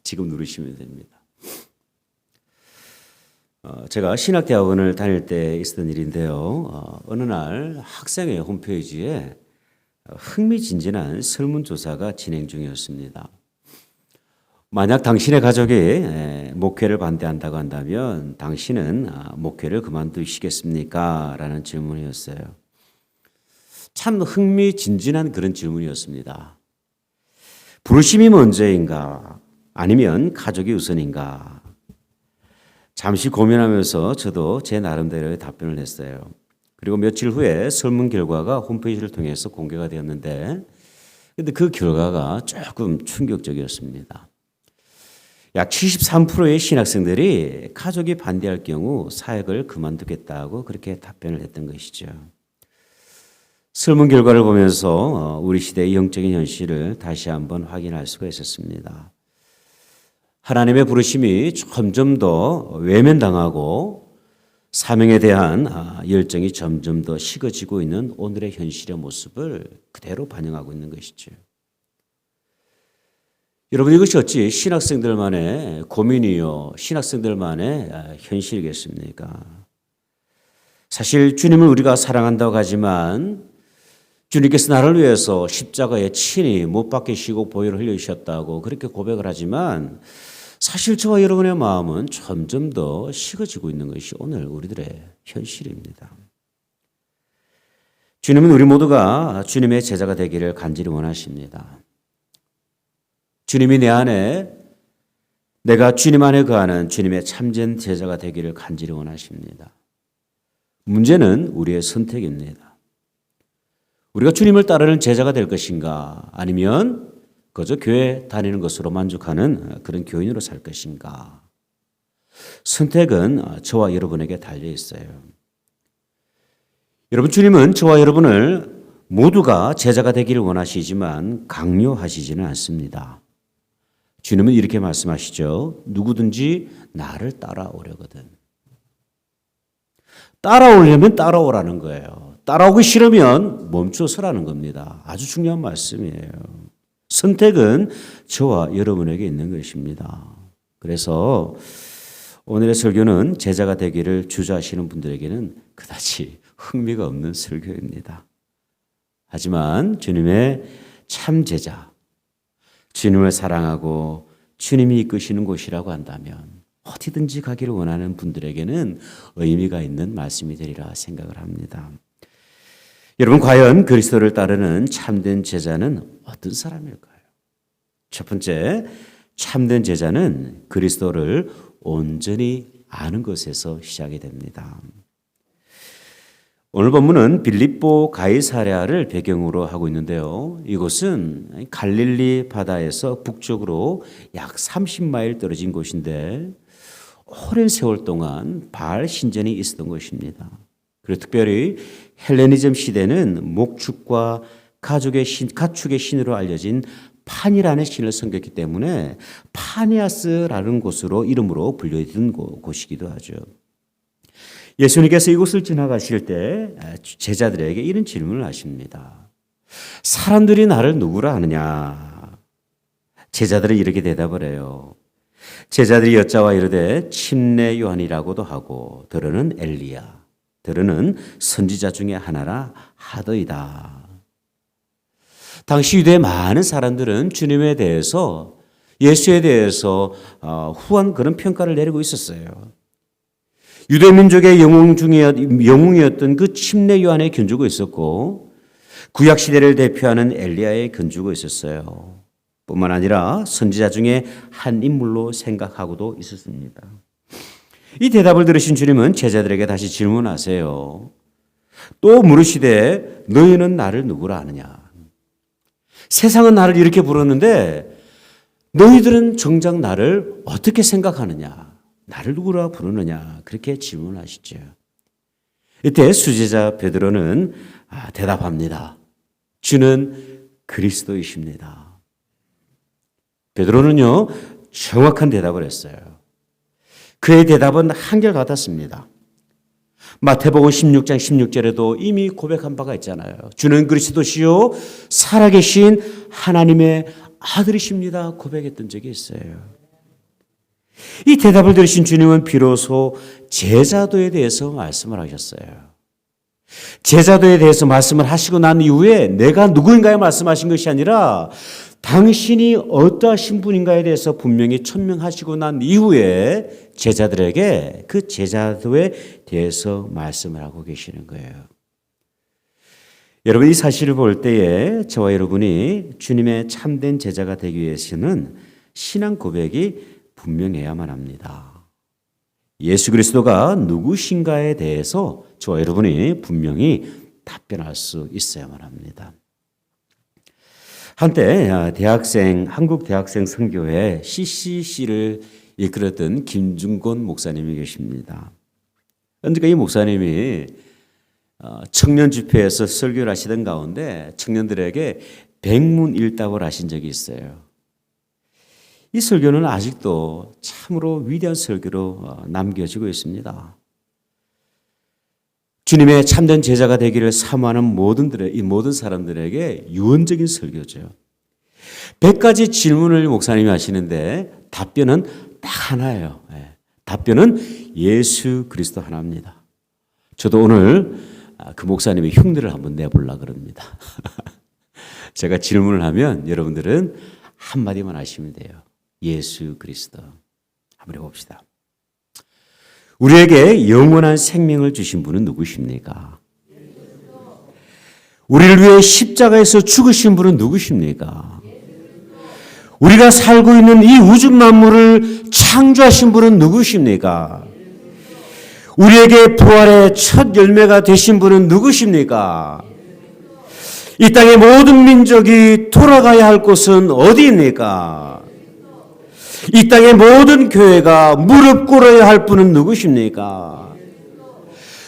지금 누르시면 됩니다. 제가 신학대학원을 다닐 때 있었던 일인데요. 어느 날 학생의 홈페이지에 흥미진진한 설문조사가 진행 중이었습니다. 만약 당신의 가족이 목회를 반대한다고 한다면 당신은 목회를 그만두시겠습니까? 라는 질문이었어요. 참 흥미진진한 그런 질문이었습니다. 부르심이 먼저인가? 아니면 가족이 우선인가? 잠시 고민하면서 저도 제 나름대로의 답변을 했어요. 그리고 며칠 후에 설문 결과가 홈페이지를 통해서 공개가 되었는데, 근데 그 결과가 조금 충격적이었습니다. 약 73%의 신학생들이 가족이 반대할 경우 사역을 그만두겠다고 그렇게 답변을 했던 것이죠. 설문 결과를 보면서 우리 시대의 영적인 현실을 다시 한번 확인할 수가 있었습니다. 하나님의 부르심이 점점 더 외면당하고 사명에 대한 열정이 점점 더 식어지고 있는 오늘의 현실의 모습을 그대로 반영하고 있는 것이죠. 여러분, 이것이 어찌 신학생들만의 고민이요, 신학생들만의 현실이겠습니까? 사실 주님을 우리가 사랑한다고 하지만 주님께서 나를 위해서 십자가에 친히 못 박히시고 보혈을 흘리셨다고 그렇게 고백을 하지만 사실 저와 여러분의 마음은 점점 더 식어지고 있는 것이 오늘 우리들의 현실입니다. 주님은 우리 모두가 주님의 제자가 되기를 간절히 원하십니다. 주님이 내 안에, 내가 주님 안에 거하는 주님의 참된 제자가 되기를 간절히 원하십니다. 문제는 우리의 선택입니다. 우리가 주님을 따르는 제자가 될 것인가, 아니면 그저 교회 다니는 것으로 만족하는 그런 교인으로 살 것인가. 선택은 저와 여러분에게 달려 있어요. 여러분, 주님은 저와 여러분을 모두가 제자가 되기를 원하시지만 강요하시지는 않습니다. 주님은 이렇게 말씀하시죠. 누구든지 나를 따라오려거든. 따라오려면 따라오라는 거예요. 따라오기 싫으면 멈춰서라는 겁니다. 아주 중요한 말씀이에요. 선택은 저와 여러분에게 있는 것입니다. 그래서 오늘의 설교는 제자가 되기를 주저하시는 분들에게는 그다지 흥미가 없는 설교입니다. 하지만 주님의 참 제자, 주님을 사랑하고 주님이 이끄시는 곳이라고 한다면 어디든지 가기를 원하는 분들에게는 의미가 있는 말씀이 되리라 생각을 합니다. 여러분, 과연 그리스도를 따르는 참된 제자는 어떤 사람일까요? 첫 번째, 참된 제자는 그리스도를 온전히 아는 것에서 시작이 됩니다. 오늘 본문은 빌립보 가이사랴를 배경으로 하고 있는데요. 이곳은 갈릴리 바다에서 북쪽으로 약 30마일 떨어진 곳인데 오랜 세월 동안 바알 신전이 있었던 것입니다. 그리고 특별히 헬레니즘 시대는 목축과 가축의 신으로 알려진 판이라는 신을 섬겼기 때문에 파니아스라는 곳으로 이름으로 불려있던 곳이기도 하죠. 예수님께서 이곳을 지나가실 때 제자들에게 이런 질문을 하십니다. 사람들이 나를 누구라 하느냐? 제자들은 이렇게 대답을 해요. 제자들이 여짜와 이르되 침례 요한이라고도 하고 더러는 엘리야, 더러는 선지자 중에 하나라 하더이다. 당시 유대의 많은 사람들은 주님에 대해서, 예수에 대해서 후한 그런 평가를 내리고 있었어요. 유대 민족의 영웅이었던 그 침례 요한의 견주고 있었고 구약 시대를 대표하는 엘리야의 견주고 있었어요. 뿐만 아니라 선지자 중에 한 인물로 생각하고도 있었습니다. 이 대답을 들으신 주님은 제자들에게 다시 질문하세요. 또 물으시되 너희는 나를 누구라 하느냐? 세상은 나를 이렇게 부르는데 너희들은 정작 나를 어떻게 생각하느냐? 나를 누구라 부르느냐? 그렇게 질문하시죠. 이때 수제자 베드로는 대답합니다. 주는 그리스도이십니다. 베드로는요, 정확한 대답을 했어요. 그의 대답은 한결같았습니다. 마태복음 16장 16절에도 이미 고백한 바가 있잖아요. 주는 그리스도시요 살아계신 하나님의 아들이십니다. 고백했던 적이 있어요. 이 대답을 들으신 주님은 비로소 제자도에 대해서 말씀을 하셨어요. 제자도에 대해서 말씀을 하시고 난 이후에 내가 누구인가에 말씀하신 것이 아니라 당신이 어떠하신 분인가에 대해서 분명히 천명하시고 난 이후에 제자들에게 그 제자도에 대해서 말씀을 하고 계시는 거예요. 여러분, 이 사실을 볼 때에 저와 여러분이 주님의 참된 제자가 되기 위해서는 신앙 고백이 분명해야만 합니다. 예수 그리스도가 누구신가에 대해서 저와 여러분이 분명히 답변할 수 있어야만 합니다. 한때 한국 대학생 선교회 CCC를 이끌었던 김중곤 목사님이 계십니다. 그러니까 이 목사님이 청년 집회에서 설교를 하시던 가운데 청년들에게 백문일답을 하신 적이 있어요. 이 설교는 아직도 참으로 위대한 설교로 남겨지고 있습니다. 주님의 참된 제자가 되기를 사모하는 모든 사람들에게 유언적인 설교죠. 100가지 질문을 목사님이 하시는데 답변은 딱 하나예요. 답변은 예수 그리스도 하나입니다. 저도 오늘 그 목사님의 흉내를 한번 내보려고 그럽니다. 제가 질문을 하면 여러분들은 한마디만 하시면 돼요. 예수 그리스도. 한번 해봅시다. 우리에게 영원한 생명을 주신 분은 누구십니까? 우리를 위해 십자가에서 죽으신 분은 누구십니까? 우리가 살고 있는 이 우주 만물을 창조하신 분은 누구십니까? 우리에게 부활의 첫 열매가 되신 분은 누구십니까? 이 땅의 모든 민족이 돌아가야 할 곳은 어디입니까? 이 땅의 모든 교회가 무릎 꿇어야 할 분은 누구십니까?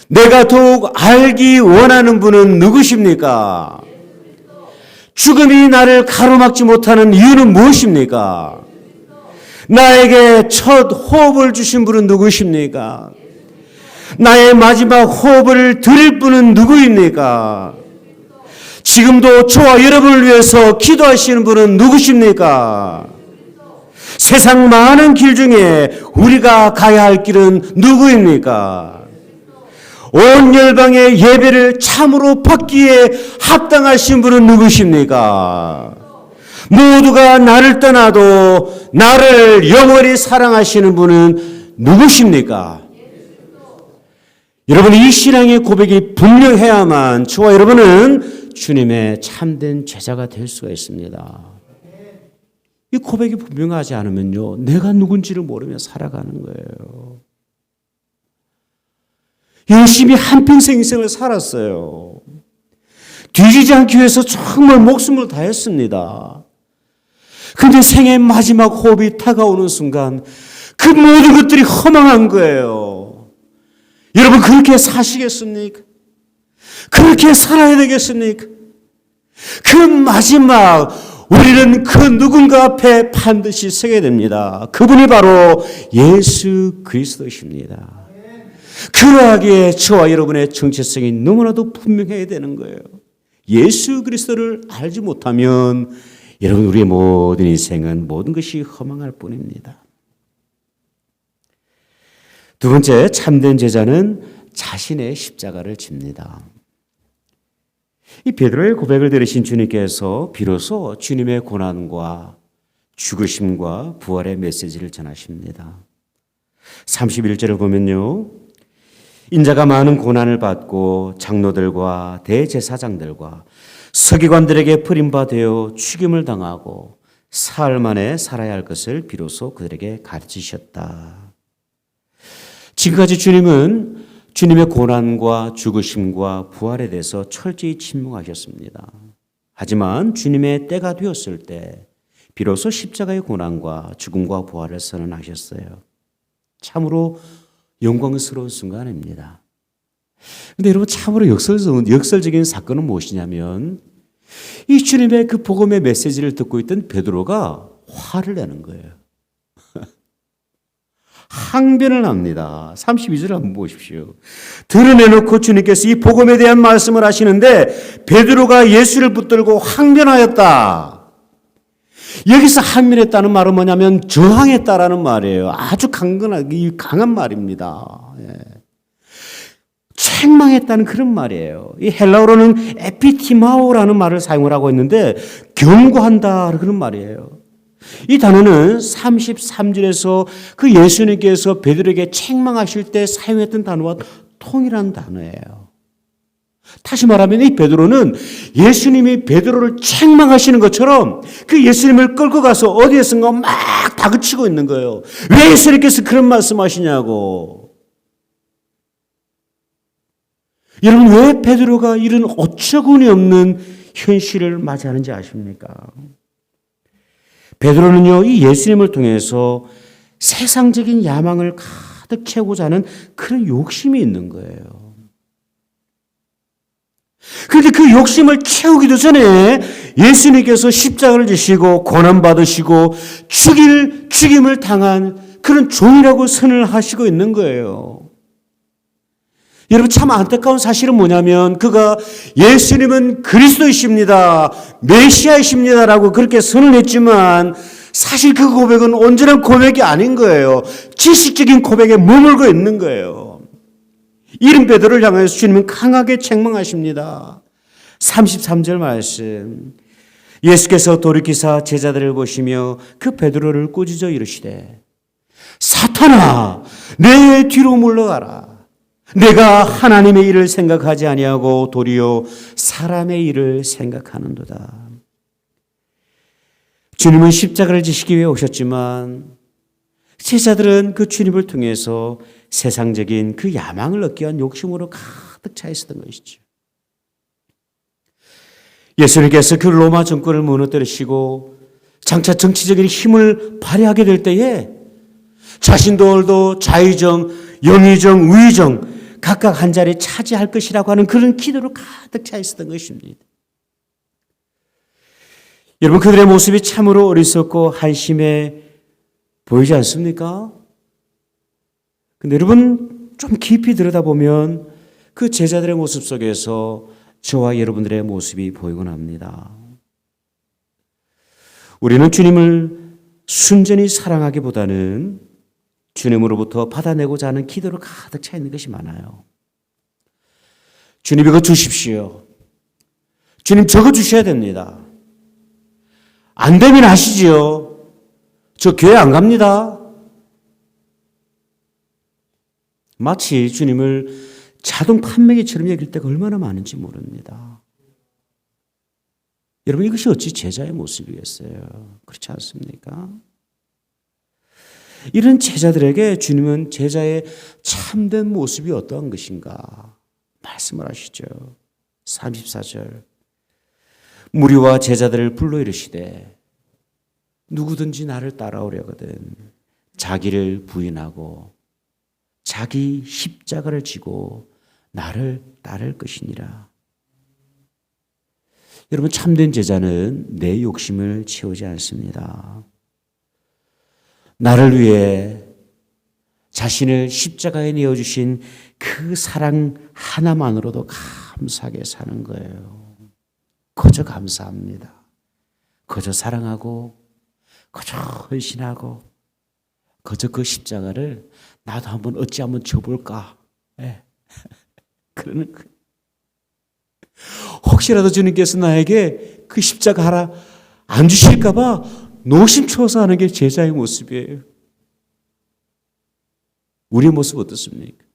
내가 더욱 알기 원하는 분은 누구십니까? 죽음이 나를 가로막지 못하는 이유는 무엇입니까? 나에게 첫 호흡을 주신 분은 누구십니까? 나의 마지막 호흡을 드릴 분은 누구입니까? 지금도 저와 여러분을 위해서 기도하시는 분은 누구십니까? 세상 많은 길 중에 우리가 가야 할 길은 누구입니까? 온 열방의 예배를 참으로 받기에 합당하신 분은 누구십니까? 모두가 나를 떠나도 나를 영원히 사랑하시는 분은 누구십니까? 여러분, 이 신앙의 고백이 분명해야만 저와 여러분은 주님의 참된 제자가 될 수가 있습니다. 이 고백이 분명하지 않으면요, 내가 누군지를 모르며 살아가는 거예요. 열심히 한평생 인생을 살았어요. 뒤지지 않기 위해서 정말 목숨을 다했습니다. 그런데 생의 마지막 호흡이 다가오는 순간 그 모든 것들이 허망한 거예요. 여러분, 그렇게 사시겠습니까? 그렇게 살아야 되겠습니까? 그 마지막 우리는 그 누군가 앞에 반드시 서게 됩니다. 그분이 바로 예수 그리스도이십니다. 그러하기에 저와 여러분의 정체성이 너무나도 분명해야 되는 거예요. 예수 그리스도를 알지 못하면 여러분, 우리의 모든 인생은 모든 것이 허망할 뿐입니다. 두 번째, 참된 제자는 자신의 십자가를 집니다. 이 베드로의 고백을 들으신 주님께서 비로소 주님의 고난과 죽으심과 부활의 메시지를 전하십니다. 31절을 보면요, 인자가 많은 고난을 받고 장로들과 대제사장들과 서기관들에게 버림바 되어 죽임을 당하고 사흘 만에 살아야 할 것을 비로소 그들에게 가르치셨다. 지금까지 주님은 주님의 고난과 죽으심과 부활에 대해서 철저히 침묵하셨습니다. 하지만 주님의 때가 되었을 때 비로소 십자가의 고난과 죽음과 부활을 선언하셨어요. 참으로 영광스러운 순간입니다. 그런데 여러분, 참으로 역설적인 사건은 무엇이냐면 이 주님의 그 복음의 메시지를 듣고 있던 베드로가 화를 내는 거예요. 항변을 합니다. 32절 한번 보십시오. 드러내놓고 주님께서 이 복음에 대한 말씀을 하시는데 베드로가 예수를 붙들고 항변하였다. 여기서 항면했다는 말은 뭐냐면 저항했다라는 말이에요. 아주 강한 말입니다. 예. 책망했다는 그런 말이에요. 이 헬라어로는 에피티마오라는 말을 사용을 하고 있는데 경고한다 그런 말이에요. 이 단어는 33절에서 그 예수님께서 베드로에게 책망하실 때 사용했던 단어와 통일한 단어예요. 다시 말하면 이 베드로는 예수님이 베드로를 책망하시는 것처럼 그 예수님을 끌고 가서 어디에선가 막 다그치고 있는 거예요. 왜 예수님께서 그런 말씀하시냐고. 여러분, 왜 베드로가 이런 어처구니 없는 현실을 맞이하는지 아십니까? 베드로는요, 이 예수님을 통해서 세상적인 야망을 가득 채우고자 하는 그런 욕심이 있는 거예요. 그런데 그 욕심을 채우기도 전에 예수님께서 십자가를 지시고 고난받으시고 죽임을 당한 그런 종이라고 선을 하시고 있는 거예요. 여러분, 참 안타까운 사실은 뭐냐면 그가 예수님은 그리스도이십니다, 메시아이십니다라고 그렇게 선을 했지만 사실 그 고백은 온전한 고백이 아닌 거예요. 지식적인 고백에 머물고 있는 거예요. 이런 베드로를 향해서 주님은 강하게 책망하십니다. 33절 말씀, 예수께서 돌이키사 제자들을 보시며 그 베드로를 꾸짖어 이르시되 사탄아, 내 뒤로 물러가라. 내가 하나님의 일을 생각하지 아니하고 도리어 사람의 일을 생각하는도다. 주님은 십자가를 지시기 위해 오셨지만 제자들은 그 주님을 통해서 세상적인 그 야망을 얻기 위한 욕심으로 가득 차 있었던 것이죠. 예수님께서 그 로마 정권을 무너뜨리시고 장차 정치적인 힘을 발휘하게 될 때에 자신들도 자의정, 영의정, 우의정 각각 한 자리 차지할 것이라고 하는 그런 기도로 가득 차 있었던 것입니다. 여러분, 그들의 모습이 참으로 어리석고 한심해 보이지 않습니까? 근데 여러분, 좀 깊이 들여다보면 그 제자들의 모습 속에서 저와 여러분들의 모습이 보이곤 합니다. 우리는 주님을 순전히 사랑하기보다는 주님으로부터 받아내고자 하는 기도로 가득 차 있는 것이 많아요. 주님, 이거 주십시오. 주님, 저거 주셔야 됩니다. 안 되면 하시지요. 저 교회 안 갑니다. 마치 주님을 자동 판매기처럼 여길 때가 얼마나 많은지 모릅니다. 여러분, 이것이 어찌 제자의 모습이겠어요? 그렇지 않습니까? 이런 제자들에게 주님은 제자의 참된 모습이 어떠한 것인가 말씀을 하시죠. 34절, 무리와 제자들을 불러 이르시되 누구든지 나를 따라오려거든 자기를 부인하고 자기 십자가를 지고 나를 따를 것이니라. 여러분, 참된 제자는 내 욕심을 채우지 않습니다. 나를 위해 자신을 십자가에 내어주신 그 사랑 하나만으로도 감사하게 사는 거예요. 그저 감사합니다. 그저 사랑하고 그저 헌신하고 그저 그 십자가를 나도 한번 어찌 한번 져볼까. 네. 그러는 거예요. 혹시라도 주님께서 나에게 그 십자가 하나 안 주실까 봐 노심초사하는 게 제자의 모습이에요. 우리의 모습 어떻습니까?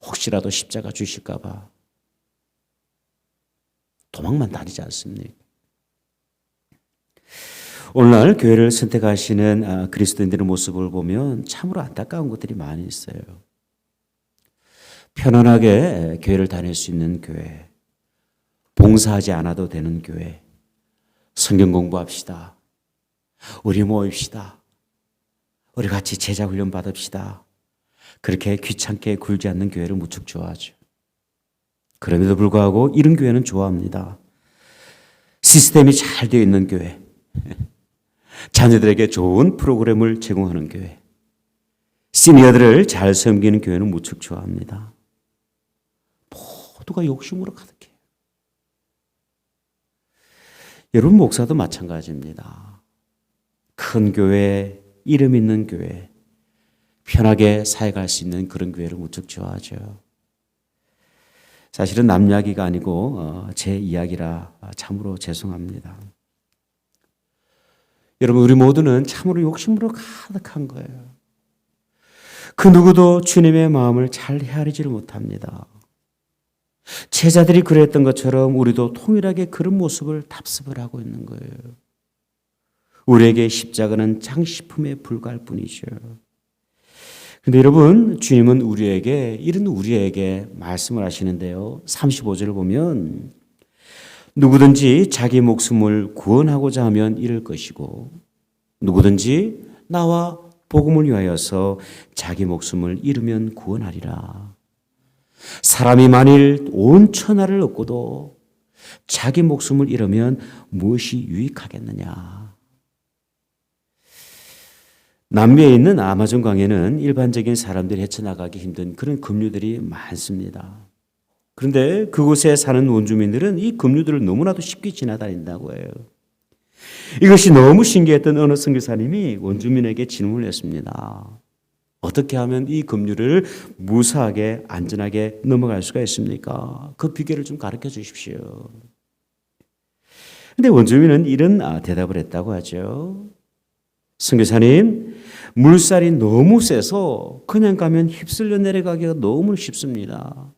혹시라도 십자가 주실까 봐 도망만 다니지 않습니까? 오늘날 교회를 선택하시는 그리스도인들의 모습을 보면 참으로 안타까운 것들이 많이 있어요. 편안하게 교회를 다닐 수 있는 교회, 봉사하지 않아도 되는 교회, 성경 공부합시다, 우리 모입시다, 우리 같이 제자 훈련 받읍시다. 그렇게 귀찮게 굴지 않는 교회를 무척 좋아하죠. 그럼에도 불구하고 이런 교회는 좋아합니다. 시스템이 잘 되어 있는 교회, 자녀들에게 좋은 프로그램을 제공하는 교회, 시니어들을 잘 섬기는 교회는 무척 좋아합니다. 모두가 욕심으로 가득해요. 여러분, 목사도 마찬가지입니다. 큰 교회, 이름 있는 교회, 편하게 사역할 수 있는 그런 교회를 무척 좋아하죠. 사실은 남 이야기가 아니고 제 이야기라 참으로 죄송합니다. 여러분, 우리 모두는 참으로 욕심으로 가득한 거예요. 그 누구도 주님의 마음을 잘 헤아리지를 못합니다. 제자들이 그랬던 것처럼 우리도 통일하게 그런 모습을 답습을 하고 있는 거예요. 우리에게 십자가는 장식품에 불과할 뿐이죠. 그런데 여러분, 주님은 우리에게 말씀을 하시는데요. 35절을 보면 누구든지 자기 목숨을 구원하고자 하면 잃을 것이고 누구든지 나와 복음을 위하여서 자기 목숨을 잃으면 구원하리라. 사람이 만일 온 천하를 얻고도 자기 목숨을 잃으면 무엇이 유익하겠느냐. 남미에 있는 아마존 강에는 일반적인 사람들이 헤쳐나가기 힘든 그런 급류들이 많습니다. 그런데 그곳에 사는 원주민들은 이 급류들을 너무나도 쉽게 지나다닌다고 해요. 이것이 너무 신기했던 어느 선교사님이 원주민에게 질문을 했습니다. 어떻게 하면 이 급류를 무사하게 안전하게 넘어갈 수가 있습니까? 그 비결을 좀 가르쳐 주십시오. 그런데 원주민은 이런 대답을 했다고 하죠. 선교사님, 물살이 너무 세서 그냥 가면 휩쓸려 내려가기가 너무 쉽습니다.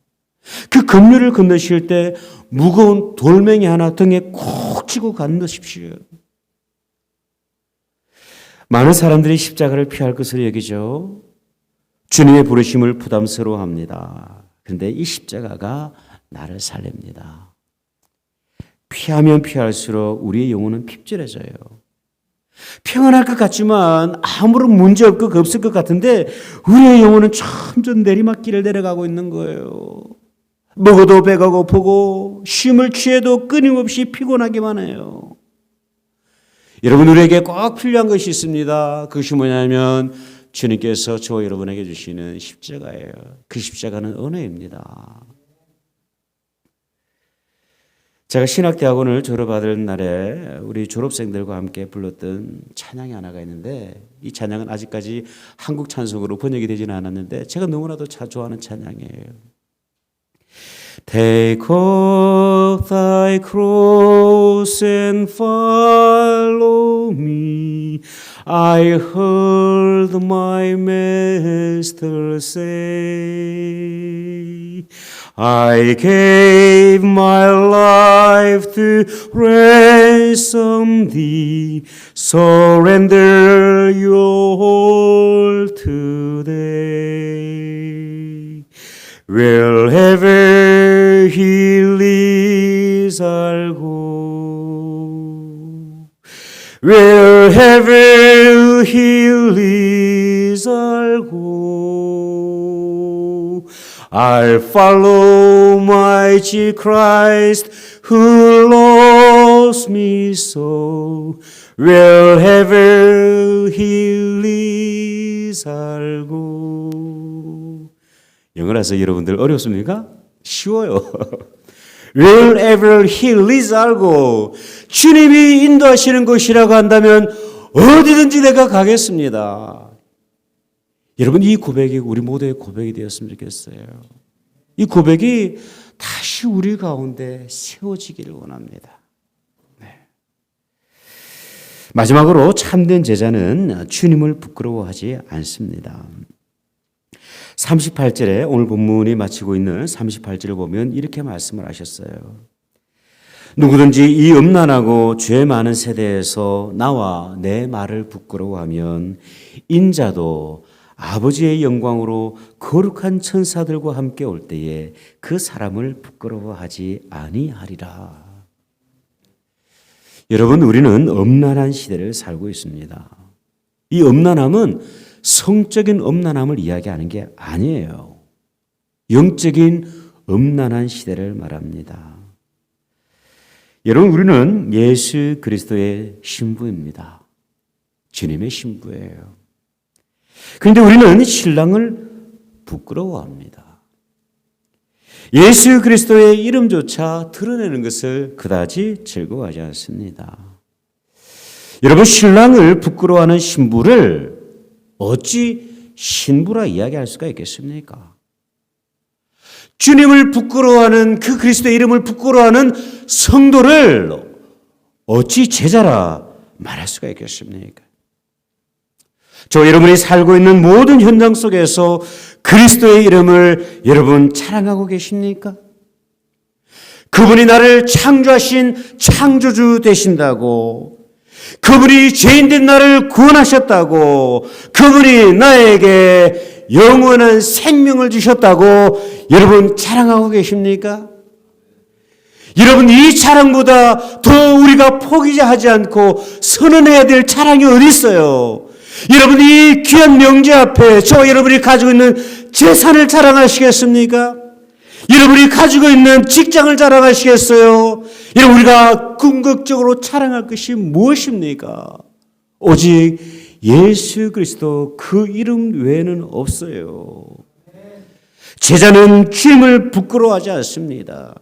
그 급류를 건너실 때 무거운 돌멩이 하나 등에 콕 쥐고 건너십시오. 많은 사람들이 십자가를 피할 것으로 여기죠. 주님의 부르심을 부담스러워합니다. 그런데 이 십자가가 나를 살립니다. 피하면 피할수록 우리의 영혼은 핍절해져요. 평안할 것 같지만 아무런 문제 없을 것 같은데 우리의 영혼은 점점 내리막길을 내려가고 있는 거예요. 먹어도 배가 고프고 쉼을 취해도 끊임없이 피곤하기만 해요. 여러분, 우리에게 꼭 필요한 것이 있습니다. 그것이 뭐냐면 주님께서 저와 여러분에게 주시는 십자가예요. 그 십자가는 은혜입니다. 제가 신학대학원을 졸업하던 날에 우리 졸업생들과 함께 불렀던 찬양이 하나가 있는데 이 찬양은 아직까지 한국 찬송으로 번역이 되지는 않았는데 제가 너무나도 좋아하는 찬양이에요. Take up thy cross and follow me. I heard my master say, I gave my life to ransom thee. Surrender your all today. Wherever he leads, I'll go. Wherever he leads, I'll go. I'll follow my Jesus Christ who loves me so. Wherever he leads, I'll go. 영어라서 여러분들 어렵습니까? 쉬워요. Wherever he leads, I'll go. 주님이 인도하시는 곳이라고 한다면 어디든지 내가 가겠습니다. 여러분, 이 고백이 우리 모두의 고백이 되었으면 좋겠어요. 이 고백이 다시 우리 가운데 세워지기를 원합니다. 네. 마지막으로 참된 제자는 주님을 부끄러워하지 않습니다. 38절에 오늘 본문이 마치고 있는 38절을 보면 이렇게 말씀을 하셨어요. 누구든지 이 음란하고 죄 많은 세대에서 나와 내 말을 부끄러워하면 인자도 아버지의 영광으로 거룩한 천사들과 함께 올 때에 그 사람을 부끄러워하지 아니하리라. 여러분, 우리는 음란한 시대를 살고 있습니다. 이 음란함은 성적인 음란함을 이야기하는 게 아니에요. 영적인 음란한 시대를 말합니다. 여러분, 우리는 예수 그리스도의 신부입니다. 주님의 신부예요. 그런데 우리는 신랑을 부끄러워합니다. 예수 그리스도의 이름조차 드러내는 것을 그다지 즐거워하지 않습니다. 여러분, 신랑을 부끄러워하는 신부를 어찌 신부라 이야기할 수가 있겠습니까? 주님을 부끄러워하는 그 그리스도의 이름을 부끄러워하는 성도를 어찌 제자라 말할 수가 있겠습니까? 저 여러분이 살고 있는 모든 현장 속에서 그리스도의 이름을 여러분 자랑하고 계십니까? 그분이 나를 창조하신 창조주 되신다고, 그분이 죄인된 나를 구원하셨다고, 그분이 나에게 영원한 생명을 주셨다고 여러분 자랑하고 계십니까? 여러분, 이 자랑보다 더 우리가 포기하지 않고 선언해야 될 자랑이 어디 있어요? 여러분, 이 귀한 명제 앞에 저 여러분이 가지고 있는 재산을 자랑하시겠습니까? 여러분이 가지고 있는 직장을 자랑하시겠어요? 여러분, 우리가 궁극적으로 자랑할 것이 무엇입니까? 오직 예수 그리스도 그 이름 외에는 없어요. 제자는 주님을 부끄러워하지 않습니다.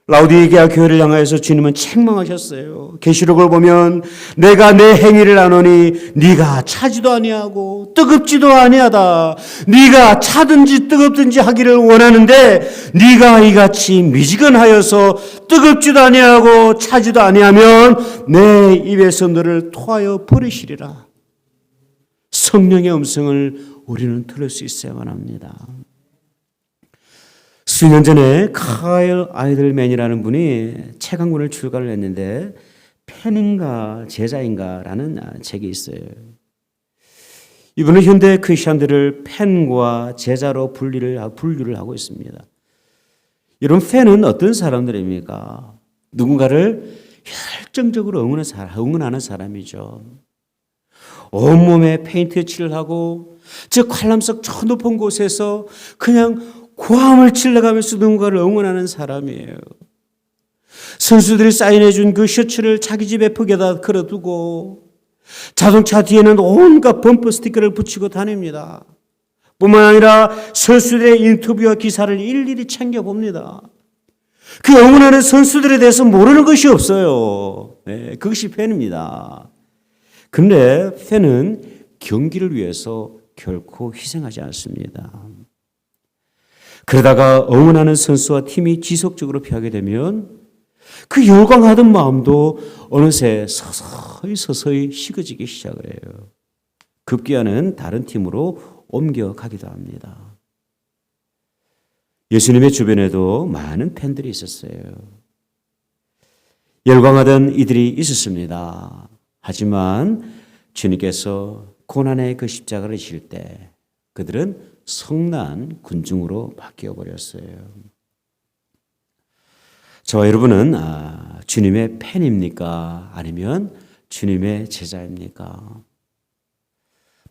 라우디게아 교회를 향하여서 주님은 책망하셨어요. 계시록을 보면 내가 내 행위를 아노니 네가 차지도 아니하고 뜨겁지도 아니하다. 네가 차든지 뜨겁든지 하기를 원하는데 네가 이같이 미지근하여서 뜨겁지도 아니하고 차지도 아니하면 내 입에서 너를 토하여 버리시리라. 성령의 음성을 우리는 들을 수 있어야만 합니다. 수년 전에 카일 아이들맨이라는 분이 책 한 권을 출간을 했는데 팬인가 제자인가라는 책이 있어요. 이분은 현대 크리스천들을 팬과 제자로 분류를 하고 있습니다. 이런 팬은 어떤 사람들입니까? 누군가를 열정적으로 응원하는 사람이죠. 온몸에 페인트 칠을 하고 저 관람석 저 높은 곳에서 그냥 고함을 질러가면서 누군가를 응원하는 사람이에요. 선수들이 사인해준 그 셔츠를 자기 집 에프게다 걸어두고 자동차 뒤에는 온갖 범퍼 스티커를 붙이고 다닙니다. 뿐만 아니라 선수들의 인터뷰와 기사를 일일이 챙겨봅니다. 그 응원하는 선수들에 대해서 모르는 것이 없어요. 네, 그것이 팬입니다. 그런데 팬은 경기를 위해서 결코 희생하지 않습니다. 그러다가 응원하는 선수와 팀이 지속적으로 패하게 되면 그 열광하던 마음도 어느새 서서히 식어지기 시작을 해요. 급기야는 다른 팀으로 옮겨가기도 합니다. 예수님의 주변에도 많은 팬들이 있었어요. 열광하던 이들이 있었습니다. 하지만 주님께서 고난의 그 십자가를 지실 때 그들은 성난 군중으로 바뀌어버렸어요. 저와 여러분은 주님의 팬입니까? 아니면 주님의 제자입니까?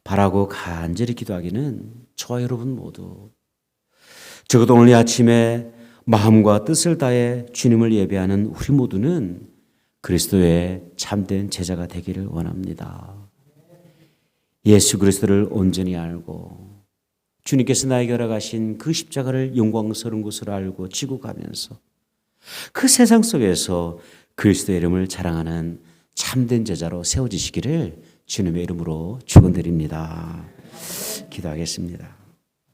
바라고 간절히 기도하기는 저와 여러분 모두 적어도 오늘 아침에 마음과 뜻을 다해 주님을 예배하는 우리 모두는 그리스도의 참된 제자가 되기를 원합니다. 예수 그리스도를 온전히 알고 주님께서 나에게 허락하신 그 십자가를 영광스러운 것으로 알고 지고 가면서 그 세상 속에서 그리스도의 이름을 자랑하는 참된 제자로 세워지시기를 주님의 이름으로 축원드립니다. 기도하겠습니다.